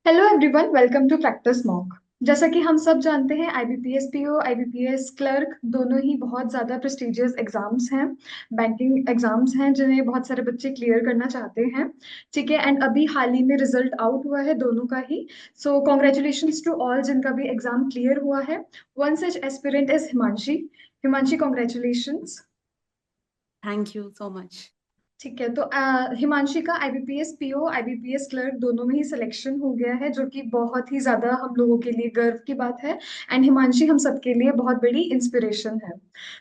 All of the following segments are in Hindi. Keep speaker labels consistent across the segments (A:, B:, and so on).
A: Hello everyone, welcome to practice mock. जैसा कि हम सब जानते हैं, आईबीपीएस पीओ, आईबीपीएस क्लर्क दोनों ही बहुत ज़्यादा प्रेस्टिजियस एग्जाम्स हैं। बैंकिंग एग्जाम्स हैं जिन्हें बहुत सारे बच्चे क्लियर करना चाहते हैं। ठीक है, एंड अभी हाल ही में रिजल्ट आउट हुआ है दोनों का ही। सो कॉन्ग्रेचुलेशंस टू ऑल जिनका भी एग्जाम क्लियर हुआ है। One such aspirant is Himanshi. Himanshi, congratulations.
B: Thank you so much.
A: ठीक है, तो हिमांशी का आईबीपीएस पीओ, आईबीपीएस क्लर्क दोनों में ही सिलेक्शन हो गया है, जो कि बहुत ही ज्यादा हम लोगों के लिए गर्व की बात है। एंड हिमांशी हम सबके लिए बहुत बड़ी इंस्पिरेशन है।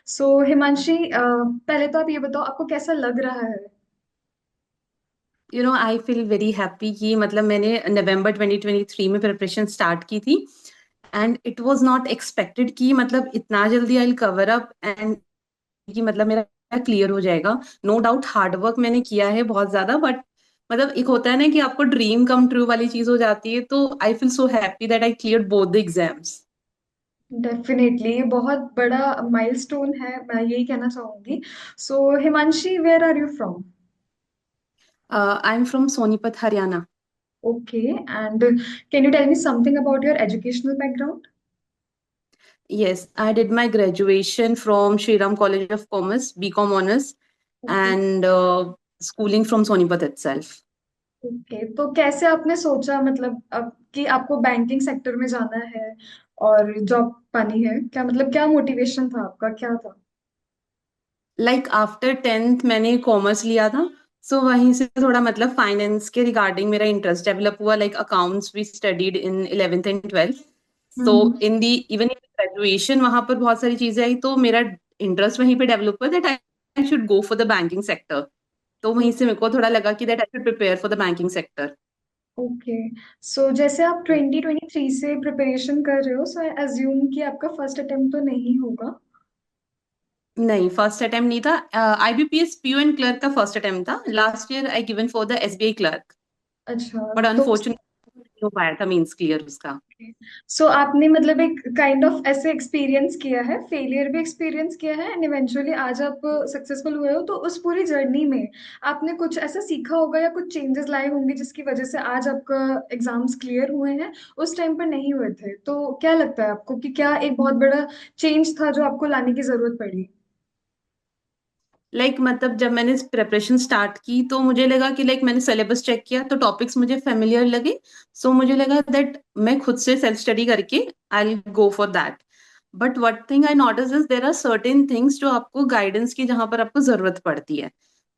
A: सो हिमांशी, पहले तो आप ये बताओ, आपको कैसा लग रहा है?
B: आई फील वेरी हैप्पी कि मतलब मैंने नवंबर 2023 में प्रिपरेशन स्टार्ट की थी। And it was not expected कि मतलब इतना जल्दी I will cover up and कि मतलब मेरा क्लियर हो जाएगा। नो डाउट हार्ड वर्क मैंने किया है बहुत ज्यादा, बट मतलब एक होता है ना कि आपको ड्रीम कम ट्रू वाली चीज हो जाती है, तो I feel so happy that I clear both the exams.
A: Definitely ये बहुत बड़ा माइलस्टोन है, मैं यही कहना चाहूंगी। So Himanshi, where are you from?
B: I am from Sonipat, Haryana.
A: Okay, and can you tell me something about your educational background?
B: Yes, I did my graduation from Shriram College of Commerce, BCom honors,
A: okay.
B: and schooling from Sonipat itself.
A: Okay, तो कैसे आपने सोचा, मतलब अब कि आपको बैंकिंग सेक्टर में जाना है और जॉब पानी है? क्या मतलब, क्या मोटिवेशन था आपका, क्या था?
B: Like after 10th मैंने कॉमर्स लिया था, सो वहीं से थोड़ा मतलब फाइनेंस के रिगार्डिंग मेरा इंटरेस्ट डेवलप हुआ। Like accounts we studied in 11th and 12th। So
A: hmm.
B: In the even in graduation वहां पर बहुत सारी चीजें आई, तो मेरा इंटरेस्ट वहीं पे डेवलप हुआ that I should go for the banking sector. तो वहीं से मेरे को थोड़ा लगा कि that I should prepare for the banking sector.
A: Okay, so जैसे आप 2023 से प्रिपरेशन कर रहे हो, सो आई अज्यूम कि आपका फर्स्ट अटेम्प्ट तो नहीं होगा।
B: नहीं, फर्स्ट अटेम्प्ट नहीं था। आईबीपीएस पीओ एंड क्लर्क का फर्स्ट अटेम्प्ट था। Last year I given for the SBI clerk,
A: अच्छा,
B: बट
A: तो
B: अनफॉर्चुनेटली नहीं हो पाया था मींस क्लियर उसका।
A: सो आपने मतलब एक काइंड ऑफ ऐसे एक्सपीरियंस किया है, फेलियर भी एक्सपीरियंस किया है, एंड इवेंचुअली आज आप सक्सेसफुल हुए हो, तो उस पूरी जर्नी में आपने कुछ ऐसा सीखा होगा या कुछ चेंजेस लाए होंगे जिसकी वजह से आज आपका एग्जाम्स क्लियर हुए हैं, उस टाइम पर नहीं हुए थे। तो क्या लगता है आपको कि क्या एक बहुत बड़ा चेंज था जो आपको लाने की जरूरत पड़ी?
B: मतलब जब मैंने प्रिपरेशन स्टार्ट की तो मुझे लगा कि मैंने सिलेबस चेक किया तो टॉपिक्स मुझे फेमिलियर लगे। सो मुझे लगा दैट मैं खुद से सेल्फ स्टडी करके I go for that. But one thing I notice is there are certain things जो आपको गाइडेंस की जहां पर आपको जरूरत पड़ती है।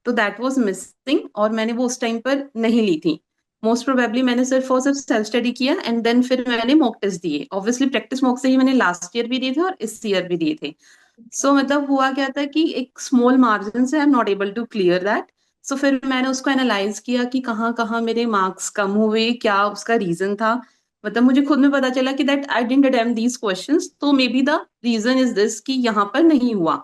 B: तो दैट वाज मिसिंग और मैंने वो उस टाइम पर नहीं ली थी। मोस्ट प्रोबेबली मैंने सिर्फ और सिर्फ सेल्फ स्टडी किया एंड देन फिर मैंने मॉक टेस्ट दिए। ऑब्वियसली प्रैक्टिस मॉक से ही मैंने लास्ट ईयर भी दिए थे और इस ईयर भी दिए थे। मतलब हुआ क्या था कि एक स्मॉल मार्जिन से I am not able to clear that. So फिर मैंने उसको एनालाइज किया कि कहाँ कहाँ मेरे मार्क्स कम हुए, क्या उसका रीजन था। मतलब मुझे खुद में पता चला कि that I didn't attempt these questions, तो maybe the reason is this कि यहाँ पर नहीं हुआ।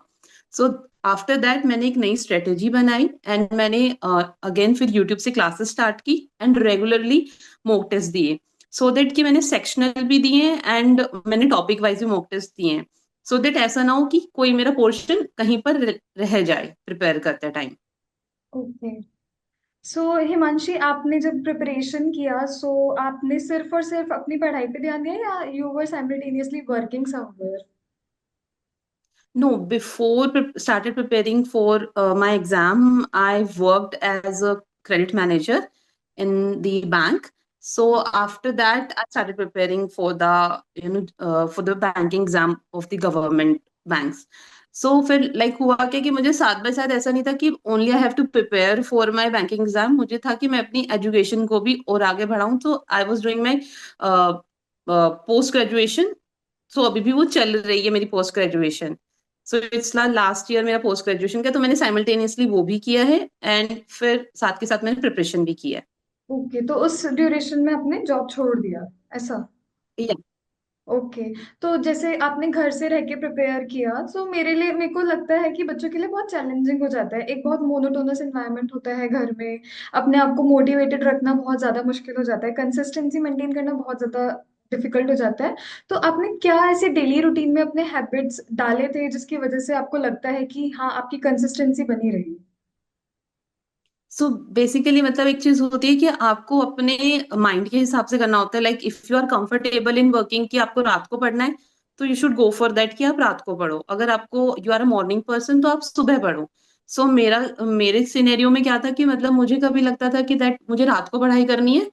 B: सो आफ्टर दैट मैंने एक नई स्ट्रेटेजी बनाई एंड मैंने अगेन फिर यूट्यूब से क्लासेस स्टार्ट की एंड रेगुलरली मॉक टेस्ट दिए। सो दैट कि मैंने सेक्शनल भी दिए एंड मैंने टॉपिक वाइज भी मॉक टेस्ट दिए, सो दैट ऐसा ना हो कि कोई मेरा पोर्शन कहीं पर रह जाए प्रिपेयर करते टाइम।
A: ओके, सो हिमांशी, आपने जब प्रिपरेशन किया, सो आपने सिर्फ और सिर्फ अपनी पढ़ाई पे ध्यान दिया या you were simultaneously working somewhere?
B: No, before started preparing for my exam, I worked as a credit manager in the bank. So after that, I started preparing for the for the banking exam of the government banks. So फिर हुआ क्या कि मुझे साथ बाय साथ ऐसा नहीं था कि only I have to prepare for my banking exam, मुझे था कि मैं अपनी एजुकेशन को भी और आगे बढ़ाऊं। तो I was doing my post graduation. So अभी भी वो चल रही है मेरी post graduation. So it's last year मेरा पोस्ट ग्रेजुएशन का, तो मैंने साइमल्टेनियसली वो भी किया है एंड फिर साथ के साथ मैंने प्रिपरेशन भी किया
A: ओके, तो उस ड्यूरेशन में आपने जॉब छोड़ दिया, ऐसा?
B: है।
A: ओके, तो जैसे आपने घर से रह के प्रिपेयर किया, तो मेरे को लगता है कि बच्चों के लिए बहुत चैलेंजिंग हो जाता है, एक बहुत मोनोटोनस एनवायरनमेंट होता है घर में। अपने आप को मोटिवेटेड रखना बहुत ज्यादा मुश्किल हो जाता है, कंसिस्टेंसी मेंटेन करना बहुत ज्यादा डिफिकल्ट हो जाता है। तो आपने क्या ऐसे डेली रूटीन में अपने हैबिट्स डाले थे जिसकी वजह से आपको लगता है कि हाँ, आपकी कंसिस्टेंसी बनी रही?
B: सो बेसिकली मतलब एक चीज होती है कि आपको अपने माइंड के हिसाब से करना होता है, like if you are comfortable in working कि आपको रात को पढ़ना है, तो you should go for that कि आप रात को पढ़ो। अगर आपको you are a morning person तो आप सुबह पढ़ो। सो मेरे सिनेरियो में क्या था कि मतलब मुझे कभी लगता था कि दैट मुझे रात को पढ़ाई करनी है,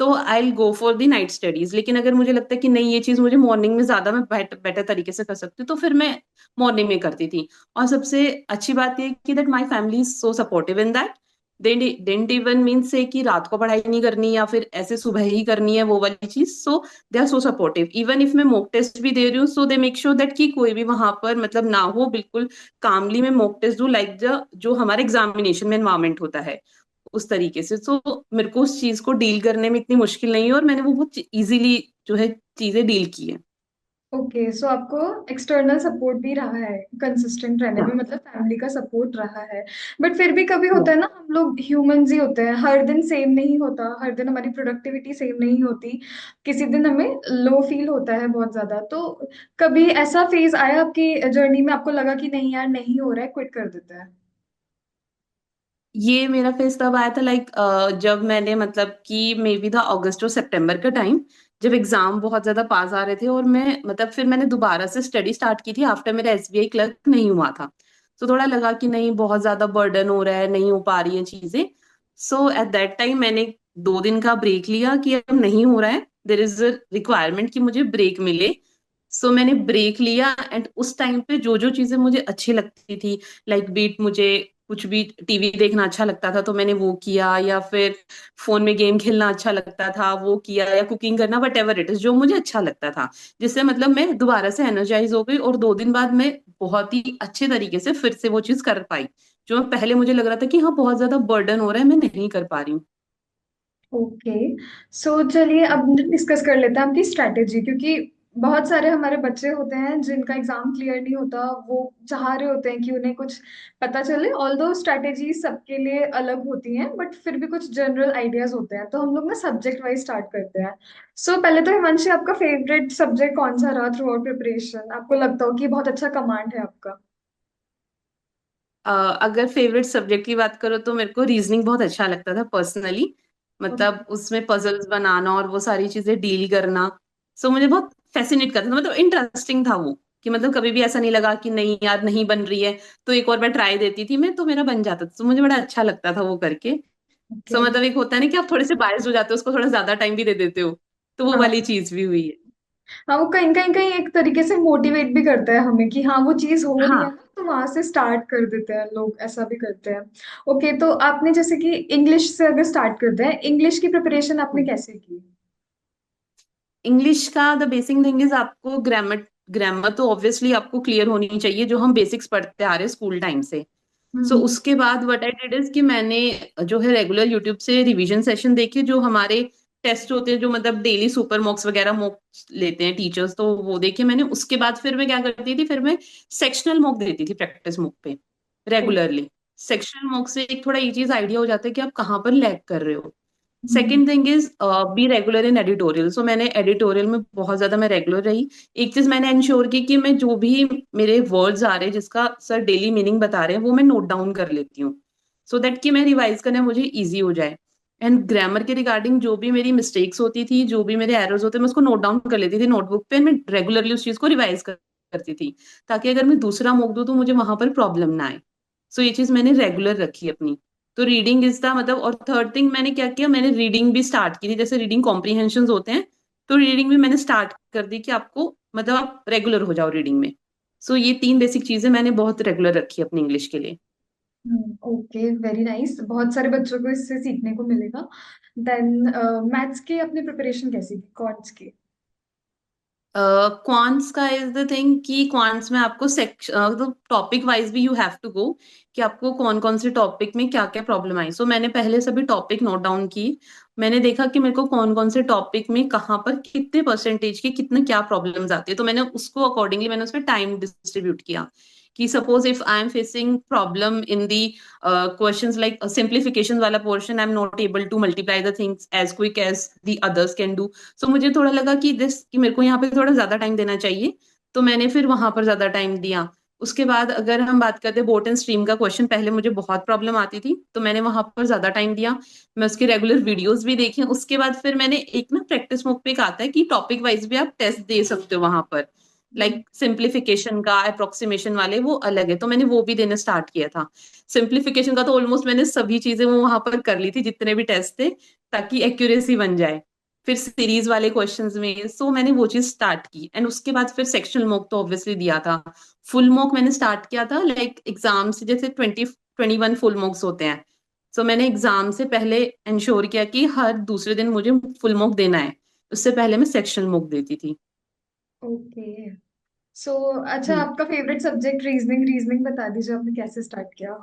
B: तो I will go for the night studies. लेकिन अगर मुझे लगता है कि नहीं, ये चीज मुझे मॉर्निंग में ज्यादा मैं बेटर तरीके से कर सकती हूँ, तो फिर मैं मॉर्निंग में करती थी। और सबसे अच्छी बात ये कि that my family is so supportive in that. They didn't even mean से कि रात को पढ़ाई नहीं करनी या फिर ऐसे सुबह ही करनी है वो वाली चीज। So they are so supportive. Even if मैं मॉक टेस्ट भी दे रही हूँ, so they make sure that कि कोई भी वहां पर मतलब ना हो, बिल्कुल कामली मैं मॉक टेस्ट दूं, लाइक जो हमारे एग्जामिनेशन में एनवायरमेंट होता है उस तरीके से। तो मेरे को उस चीज को डील करने में इतनी मुश्किल नहीं है, और मैंने वो बहुत इजीली जो है चीजें डील की है।
A: ओके, सो आपको एक्सटर्नल सपोर्ट भी रहा है कंसिस्टेंट रहने में, मतलब फैमिली का सपोर्ट रहा है। बट फिर भी कभी होता है ना, हम लोग ह्यूमंस ही होते हैं, हर दिन सेम नहीं होता, हर दिन हमारी प्रोडक्टिविटी सेम नहीं होती। किसी दिन हमें लो फील होता है बहुत ज्यादा। तो कभी ऐसा फेज आया आपकी जर्नी में, आपको लगा कि नहीं यार नहीं हो रहा है, क्विट कर देते हैं?
B: ये मेरा फेज तब आया था लाइक जब मैंने मतलब कि मे बी था अगस्त और सितंबर का टाइम, जब एग्जाम बहुत ज्यादा पास आ रहे थे, और मैं मतलब फिर मैंने दोबारा से स्टडी स्टार्ट की थी आफ्टर मेरा एसबीआई क्लर्क नहीं हुआ था। तो थोड़ा लगा कि नहीं, बहुत ज्यादा बर्डन हो रहा है, नहीं हो पा रही है चीजें। सो एट दैट टाइम मैंने 2 दिन का ब्रेक लिया कि अब नहीं हो रहा है, देर इज अ रिक्वायरमेंट कि मुझे ब्रेक मिले। सो मैंने ब्रेक लिया, एंड उस टाइम पे जो जो चीजें मुझे अच्छी लगती थी, लाइक बीट मुझे कुछ भी टीवी देखना अच्छा लगता था तो मैंने वो किया, या फिर फोन में गेम खेलना अच्छा लगता था वो किया, या कुकिंग करना, वट एवर इट इज जो मुझे अच्छा लगता था, जिससे मतलब मैं दोबारा से एनर्जाइज हो गई, और 2 दिन बाद मैं बहुत ही अच्छे तरीके से फिर से वो चीज कर पाई, जो पहले मुझे लग रहा था कि हाँ बहुत ज्यादा बर्डन हो रहा है, मैं नहीं कर पा रही हूँ।
A: ओके, सो चलिए अब डिस्कस कर लेते हैं आपकी स्ट्रैटेजी, क्योंकि बहुत सारे हमारे बच्चे होते हैं जिनका एग्जाम क्लियर नहीं होता, वो चाह रहे होते हैं कि उन्हें कुछ पता चले। ऑल्दो स्ट्रैटेजी सबके लिए अलग होती हैं, बट फिर भी कुछ जनरल आइडियाज होते हैं। तो हम लोग ना सब्जेक्ट वाइज स्टार्ट करते हैं। सो पहले तो हिमांशी, आपका फेवरेट सब्जेक्ट कौन सा रहा थ्रू आउट प्रिपरेशन? आपको लगता हो कि बहुत अच्छा कमांड है आपका?
B: अगर फेवरेट सब्जेक्ट की बात करो तो मेरे को रीजनिंग बहुत अच्छा लगता था पर्सनली। मतलब उसमें पजल्स बनाना और वो सारी चीजें डील करना, सो मुझे बहुत फैसिनेट करता था, मतलब इंटरेस्टिंग था वो। कि मतलब कभी भी ऐसा नहीं लगा कि नहीं यार नहीं बन रही है, तो एक और बार ट्राई देती थी मैं, तो मेरा बन जाता था, तो मुझे बड़ा अच्छा लगता था वो करके।
A: ओके।
B: सो मतलब एक होता है ना कि आप थोड़े से बायस हो जाते हो, उसको थोड़ा ज्यादा टाइम भी दे देते हो, तो वो वाली
A: हाँ
B: चीज भी हुई है।
A: हाँ, वो कहीं कहीं कहीं एक तरीके से मोटिवेट भी करता है हमें कि हाँ वो चीज हो रही है
B: हाँ।
A: ना, तो वहां से स्टार्ट कर देते हैं लोग, ऐसा भी करते हैं। ओके, तो आपने जैसे कि इंग्लिश से अगर स्टार्ट करते हैं, इंग्लिश की प्रिपरेशन आपने कैसे की?
B: इंग्लिश का द बेसिक थिंग इज आपको ग्रामर, ग्रामर तो ऑब्वियसली आपको क्लियर होनी चाहिए, जो हम बेसिक्स पढ़ते आ रहे हैं स्कूल टाइम से। सो
A: हम्म।
B: उसके बाद व्हाट आई डिड इज कि मैंने जो है रेगुलर यूट्यूब से रिवीजन सेशन देखे, जो हमारे टेस्ट होते हैं, जो मतलब डेली सुपर मॉक्स वगैरह मॉक लेते हैं टीचर्स, तो वो देखे मैंने। उसके बाद फिर मैं क्या करती थी, फिर मैं सेक्शनल मॉक देती थी प्रैक्टिस मॉक पे रेगुलरली। सेक्शनल मॉक से एक थोड़ा ये चीज आइडिया हो जाता है कि आप कहाँ पर लैग कर रहे हो।
A: Hmm.
B: Second thing is be regular in editorial. So मैंने एडिटोरियल में बहुत ज्यादा मैं रेगुलर रही। एक चीज मैंने इंश्योर की कि मैं जो भी मेरे वर्ड्स आ रहे हैं जिसका सर डेली मीनिंग बता रहे हैं, वो मैं नोट डाउन कर लेती हूँ, सो दैट कि मैं रिवाइज करने में मुझे इजी हो जाए। एंड ग्रामर के रिगार्डिंग जो भी मेरी मिस्टेक्स होती थी, जो भी मेरे एरर्स होते, मैं उसको नोट डाउन कर लेती थी नोटबुक पे। मैं रेगुलरली उस चीज को रिवाइज करती थी, ताकि अगर मैं दूसरा मॉक दूं तो मुझे वहां पर प्रॉब्लम ना आए। सो ये चीज मैंने रेगुलर रखी अपनी। तो रीडिंग इज द मतलब, और थर्ड थिंग मैंने क्या किया, मैंने रीडिंग भी स्टार्ट की थी, जैसे रीडिंग कॉम्प्रीहेंशन होते हैं, तो रीडिंग भी मैंने स्टार्ट कर दी कि आपको मतलब आप रेगुलर हो जाओ रीडिंग में। सो ये 3 बेसिक चीजें मैंने बहुत रेगुलर रखी अपनी इंग्लिश के लिए।
A: ओके, वेरी नाइस, बहुत सारे बच्चों को इससे सीखने को मिलेगा। देन मैथ्स की अपनी प्रिपरेशन कैसी की, कॉर्ड्स की?
B: क्वांट्स का इज द थिंग कि क्वांट्स में आपको सेक्शन तो टॉपिक वाइज भी यू हैव टू गो, कि आपको कौन कौन से टॉपिक में क्या क्या प्रॉब्लम आई। सो मैंने पहले सभी टॉपिक नोट डाउन की। मैंने देखा कि मेरे को कौन कौन से टॉपिक में कहाँ पर कितने परसेंटेज की कितने क्या प्रॉब्लम्स आती है, तो मैंने उसको अकॉर्डिंगली मैंने उस पर टाइम डिस्ट्रीब्यूट किया। कि suppose if I am facing problem in the questions like simplification वाला portion, I am not able to multiply the things as quick as the others can do. So मुझे थोड़ा लगा कि दिस कि मेरे को यहाँ पे थोड़ा ज्यादा टाइम देना चाहिए, तो मैंने फिर वहां पर ज्यादा टाइम दिया। उसके बाद अगर हम बात करते हैं बोट एंड स्ट्रीम का क्वेश्चन, पहले मुझे बहुत प्रॉब्लम आती थी तो मैंने वहां पर ज्यादा टाइम दिया, मैं उसके रेगुलर वीडियोस भी देखे। उसके बाद फिर मैंने एक ना प्रैक्टिस मोड पे एक आता है कि टॉपिक वाइज भी आप टेस्ट दे सकते हो वहां पर, लाइक सिंप्लीफिकेशन का, अप्रोक्सीमेशन वाले वो अलग है, तो मैंने वो भी देना स्टार्ट किया था। सिंप्लीफिकेशन का तो ऑलमोस्ट मैंने सभी चीजें वो वहां पर कर ली थी जितने भी टेस्ट थे, ताकि एक्यूरेसी बन जाए। फिर सीरीज वाले क्वेश्चंस में सो मैंने वो चीज स्टार्ट की, एंड उसके बाद फिर सेक्शनल मॉक तो ऑब्वियसली दिया था। फुल मॉक मैंने स्टार्ट किया था लाइक एग्जाम से, जैसे 21 फुल मॉक्स होते हैं, सो मैंने एग्जाम से पहले इंश्योर किया कि हर दूसरे दिन मुझे फुल मॉक देना है, उससे पहले मैं सेक्शनल मॉक देती थी।
A: ओके। सो अच्छा,
B: हम्म।
A: आपका फेवरेट सब्जेक्ट रीजनिंग, रीजनिंग बता दीजिए आपने कैसे स्टार्ट किया।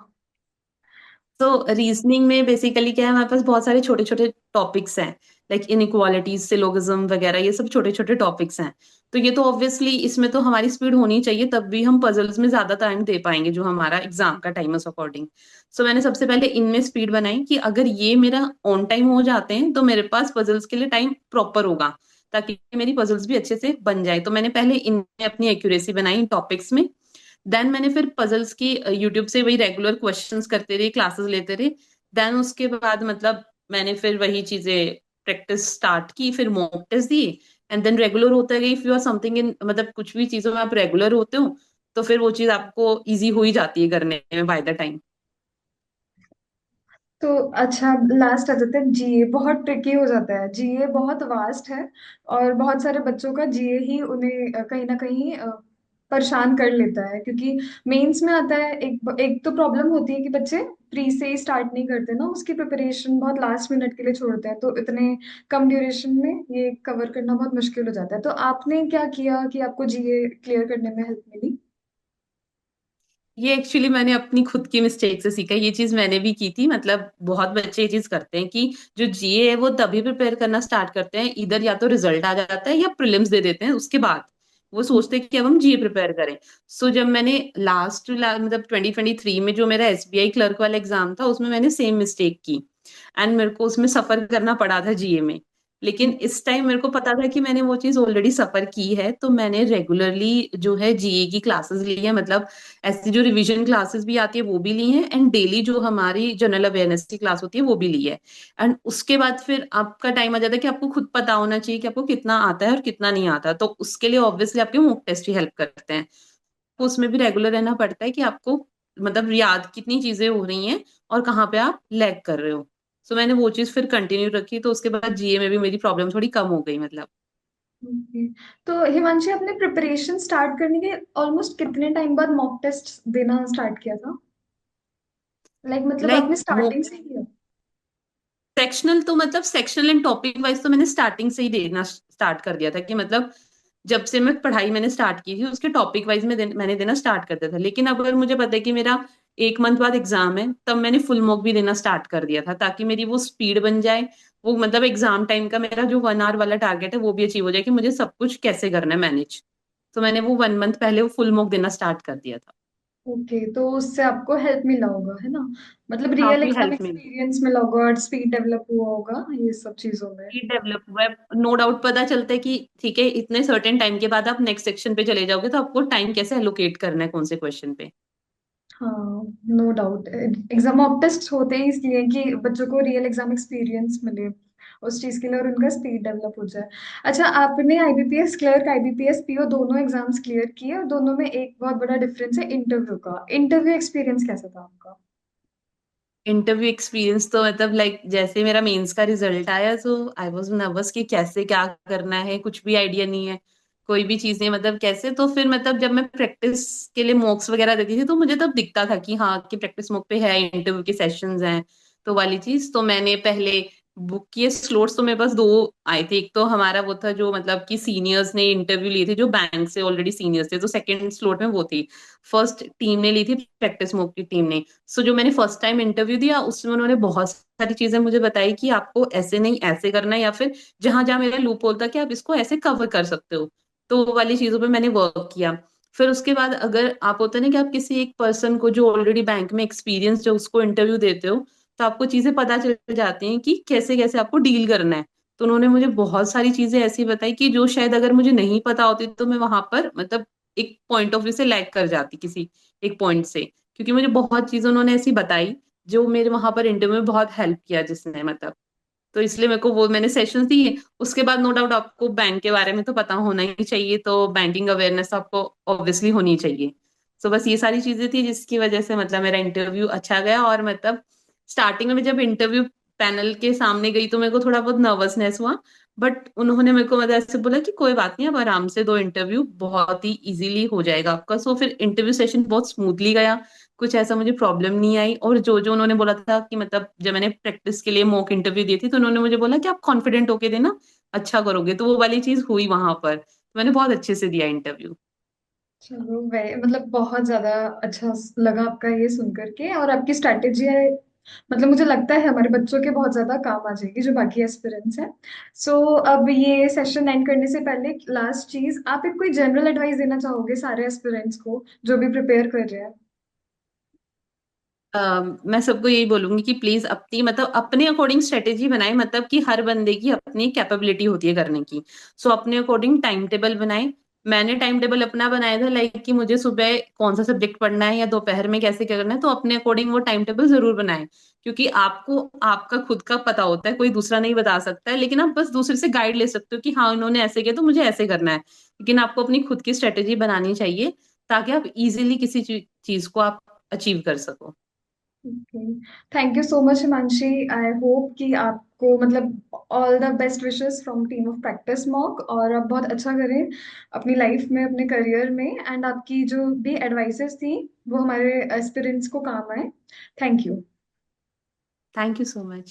B: तो रीजनिंग में बेसिकली क्या है, हमारे पास बहुत सारे छोटे छोटे टॉपिक्स हैं, लाइक इनइक्वालिटीज, सिलोगिज्म वगैरह, ये सब छोटे छोटे टॉपिक्स हैं। तो ये तो ऑब्वियसली इसमें तो हमारी स्पीड होनी चाहिए, तब भी हम पजल्स में ज्यादा टाइम दे पाएंगे जो हमारा एग्जाम का टाइम है उस अकॉर्डिंग। सो मैंने सबसे पहले इनमें स्पीड बनाई कि अगर ये मेरा ऑन टाइम हो जाते हैं तो मेरे पास पजल्स के लिए टाइम प्रॉपर होगा, ताकि मेरी पजल्स भी अच्छे से बन जाए। तो मैंने पहले इनमें अपनी एक्यूरेसी बनाई टॉपिक्स में। देन मैंने फिर पजल्स की यूट्यूब से वही रेगुलर क्वेश्चंस करते रहे, क्लासेस लेते रहे। देन उसके बाद मतलब मैंने फिर वही चीजें प्रैक्टिस स्टार्ट की, फिर मॉक टेस्ट दिए, एंड देन रेगुलर होता गई। If you are something in, मतलब कुछ भी चीजों में आप रेगुलर होते हो तो फिर वो चीज आपको इजी हो ही जाती है करने में बाय द टाइम।
A: तो अच्छा, लास्ट आ जाते हैं जीए। बहुत ट्रिकी हो जाता है जीए, बहुत वास्ट है। और बहुत सारे बच्चों का जीए ही उन्हें कहीं ना कहीं परेशान कर लेता है, क्योंकि मेंस में आता है। एक एक तो प्रॉब्लम होती है कि बच्चे प्री से ही स्टार्ट नहीं करते ना, उसकी प्रिपरेशन बहुत लास्ट मिनट के लिए छोड़ते हैं, तो इतने कम ड्यूरेशन में ये कवर करना बहुत मुश्किल हो जाता है। तो आपने क्या किया कि आपको जीए क्लियर करने में हेल्प मिली?
B: ये एक्चुअली मैंने अपनी खुद की मिस्टेक से सीखा, ये चीज मैंने भी की थी। मतलब बहुत बच्चे ये चीज करते हैं कि जो जीए है वो तभी प्रिपेयर करना स्टार्ट करते हैं, इधर या तो रिजल्ट आ जाता है या प्रीलिम्स दे देते हैं उसके बाद वो सोचते हैं कि अब हम जीए प्रिपेयर करें। सो जब मैंने मतलब 2023 में जो मेरा एसबीआई क्लर्क वाला एग्जाम था उसमें मैंने सेम मिस्टेक की, एंड मेरे को उसमें सफर करना पड़ा था जीए में। लेकिन इस टाइम मेरे को पता था कि मैंने वो चीज ऑलरेडी सफर की है, तो मैंने रेगुलरली जो है जीए की क्लासेस ली है। मतलब ऐसी जो रिवीजन क्लासेस भी आती है वो भी ली है, एंड डेली जो हमारी जनरल अवेयरनेस की क्लास होती है वो भी ली है। एंड उसके बाद फिर आपका टाइम आ जाता है कि आपको खुद पता होना चाहिए कि आपको कितना आता है और कितना नहीं आता, तो उसके लिए ऑब्वियसली आपके मॉक टेस्ट ही हेल्प करते हैं। तो उसमें भी रेगुलर रहना पड़ता है कि आपको मतलब याद कितनी चीजें हो रही हैं और कहाँ पे आप लैग कर रहे हो। सो मैंने वो चीज फिर कंटिन्यू रखी, तो उसके बाद जीए में भी मेरी प्रॉब्लम थोड़ी कम हो गई मतलब।
A: ओके। तो हिमांशी, आपने प्रिपरेशन स्टार्ट करने के ऑलमोस्ट कितने टाइम बाद मॉक टेस्ट देना स्टार्ट किया था? मतलब
B: लाइक
A: आपने स्टार्टिंग से ही किया?
B: सेक्शनल तो मतलब सेक्शनल एंड टॉपिक वाइज तो मैंने स्टार्टिंग से ही देना स्टार्ट कर दिया था, कि मतलब जब से मैं पढ़ाई मैंने स्टार्ट की थी उसके टॉपिक वाइज मैंने देना स्टार्ट कर दिया था। लेकिन अब अगर मुझे पता है कि मेरा एक मंथ बाद एग्जाम है, तब मैंने फुल मॉक भी देना स्टार्ट कर दिया था, ताकि मेरी वो स्पीड बन जाए। वो मतलब एग्जाम टाइम का मेरा जो 1 आवर वाला टारगेट है वो भी अचीव हो जाए, कि मुझे सब कुछ कैसे करना है मैनेज। तो मैंने वो 1 मंथ पहले वो फुल मॉक देना स्टार्ट कर दिया था।
A: ओके, तो उससे आपको हेल्प मिला होगा, है ना? मतलब रियल
B: काफी
A: एग्जाम
B: हेल्प मिली,
A: एक्सपीरियंस मिला होगा और स्पीड डेवलप हुआ होगा ये सब चीजों में।
B: डेवलप हुआ है। नो डाउट पता चलता है कि ठीक है इतने सर्टेन टाइम के बाद आप नेक्स्ट सेक्शन पे चले जाओगे तो आपको टाइम कैसे एलोकेट करना है कौन से क्वेश्चन पे।
A: हाँ, no doubt. Exam mock test होते ही इसलिए कि बच्चों को रियल एग्जाम एक्सपीरियंस मिले उस चीज के लिए, और उनका स्पीड डेवलप हो जाए। अच्छा, आपने आईबीपीएस क्लर्क, आईबीपीएस पीओ दोनों एग्जाम्स क्लियर किए, और दोनों में एक बहुत बड़ा डिफरेंस है इंटरव्यू का। इंटरव्यू एक्सपीरियंस कैसा था आपका?
B: इंटरव्यू एक्सपीरियंस तो मतलब लाइक जैसे मेरा मेंस का रिजल्ट आया तो आई वाज नर्वस कि कैसे क्या करना है, कुछ भी आइडिया नहीं है, कोई भी चीज नहीं मतलब कैसे। तो फिर मतलब जब मैं प्रैक्टिस के लिए मॉक्स वगैरह देती थी तो मुझे तब दिखता था कि हाँ कि प्रैक्टिस मॉक पे है, इंटरव्यू के सेशंस हैं, तो वाली चीज। तो मैंने पहले बुक किए स्लॉट्स, तो मेरे पास दो आए थे। एक तो हमारा वो था जो मतलब कि सीनियर्स ने इंटरव्यू लिए थे जो बैंक से ऑलरेडी सीनियर्स थे, तो सेकंड स्लॉट में वो थी। फर्स्ट टीम ने ली थी प्रैक्टिस मॉक की टीम ने। सो जो मैंने फर्स्ट टाइम इंटरव्यू दिया उसमें उन्होंने बहुत सारी चीजें मुझे बताई कि आपको ऐसे नहीं ऐसे करना है, या फिर जहां जहां मेरा लूप होल था कि आप इसको ऐसे कवर कर सकते हो, तो वो वाली चीजों पे मैंने वर्क किया। फिर उसके बाद अगर आप होते हैं ना कि आप किसी एक पर्सन को जो ऑलरेडी बैंक में एक्सपीरियंस जो उसको इंटरव्यू देते हो, तो आपको चीजें पता चल जाती हैं कि कैसे कैसे आपको डील करना है। तो उन्होंने मुझे बहुत सारी चीजें ऐसी बताई कि जो शायद अगर मुझे नहीं पता होती तो मैं वहां पर मतलब एक पॉइंट ऑफ व्यू से लैग कर जाती किसी एक पॉइंट से, क्योंकि मुझे बहुत चीजें उन्होंने ऐसी बताई जो मेरे वहां पर इंटरव्यू में बहुत हेल्प किया जिसने मतलब। तो इसलिए मेरे को वो मैंने सेशंस दिए। उसके बाद नो डाउट आपको बैंक के बारे में तो पता होना ही चाहिए, तो बैंकिंग अवेयरनेस आपको ऑब्वियसली होनी चाहिए। तो बस ये सारी चीजें थी जिसकी वजह से मतलब मेरा इंटरव्यू अच्छा गया। और मतलब स्टार्टिंग में जब इंटरव्यू पैनल के सामने गई तो मेरे को थोड़ा बहुत नर्वसनेस हुआ, बट उन्होंने मेरे को मतलब ऐसे बोला कि कोई बात नहीं, अब आराम से दो इंटरव्यू, बहुत ही इजीली हो जाएगा आपका। सो फिर इंटरव्यू सेशन बहुत स्मूथली गया, कुछ ऐसा मुझे प्रॉब्लम नहीं आई। और जो जो उन्होंने बोला था कि मतलब जब मैंने प्रैक्टिस के लिए मॉक इंटरव्यू दी थी तो उन्होंने मुझे बोला कि आप कॉन्फिडेंट होके देना, अच्छा करोगे, तो वो वाली चीज हुई वहां पर। तो मैंने बहुत अच्छे से दिया इंटरव्यू।
A: चलो वे मतलब बहुत ज्यादा अच्छा लगा आपका ये सुन करके, और आपकी स्ट्रैटेजी है, मतलब मुझे लगता है हमारे बच्चों के बहुत ज्यादा काम आ जाएगी जो बाकी एस्पिरेंट्स हैं। सो अब ये सेशन एंड करने से पहले लास्ट चीज, आप एक कोई जनरल एडवाइस देना चाहोगे सारे एस्पिरेंट्स को जो भी प्रिपेयर कर रहे हैं?
B: मैं सबको यही बोलूंगी कि प्लीज अपनी मतलब अपने अकॉर्डिंग स्ट्रेटेजी बनाए, मतलब कि हर बंदे की अपनी कैपेबिलिटी होती है करने की। सो अपने अकॉर्डिंग टाइम टेबल बनाए। मैंने टाइम टेबल अपना बनाया था लाइक कि मुझे सुबह कौन सा सब्जेक्ट पढ़ना है या दोपहर में कैसे क्या करना है, तो अपने अकॉर्डिंग वो टाइम टेबल जरूर बनाए। क्योंकि आपको आपका खुद का पता होता है, कोई दूसरा नहीं बता सकता है, लेकिन आप बस दूसरे से गाइड ले सकते हो कि हाँ उन्होंने ऐसे किया तो मुझे ऐसे करना है। लेकिन आपको अपनी खुद की स्ट्रेटेजी बनानी चाहिए ताकि आप इजीली किसी चीज को आप अचीव कर सको।
A: Thank you so much Himanshi. I hope कि आपको मतलब all the best wishes from team of practice mock, और आप बहुत अच्छा करें अपनी लाइफ में, अपने करियर में, एंड आपकी जो भी एडवाइसेस थी वो हमारे एस्पिरेंट्स को काम आए। Thank you.
B: Thank you so much.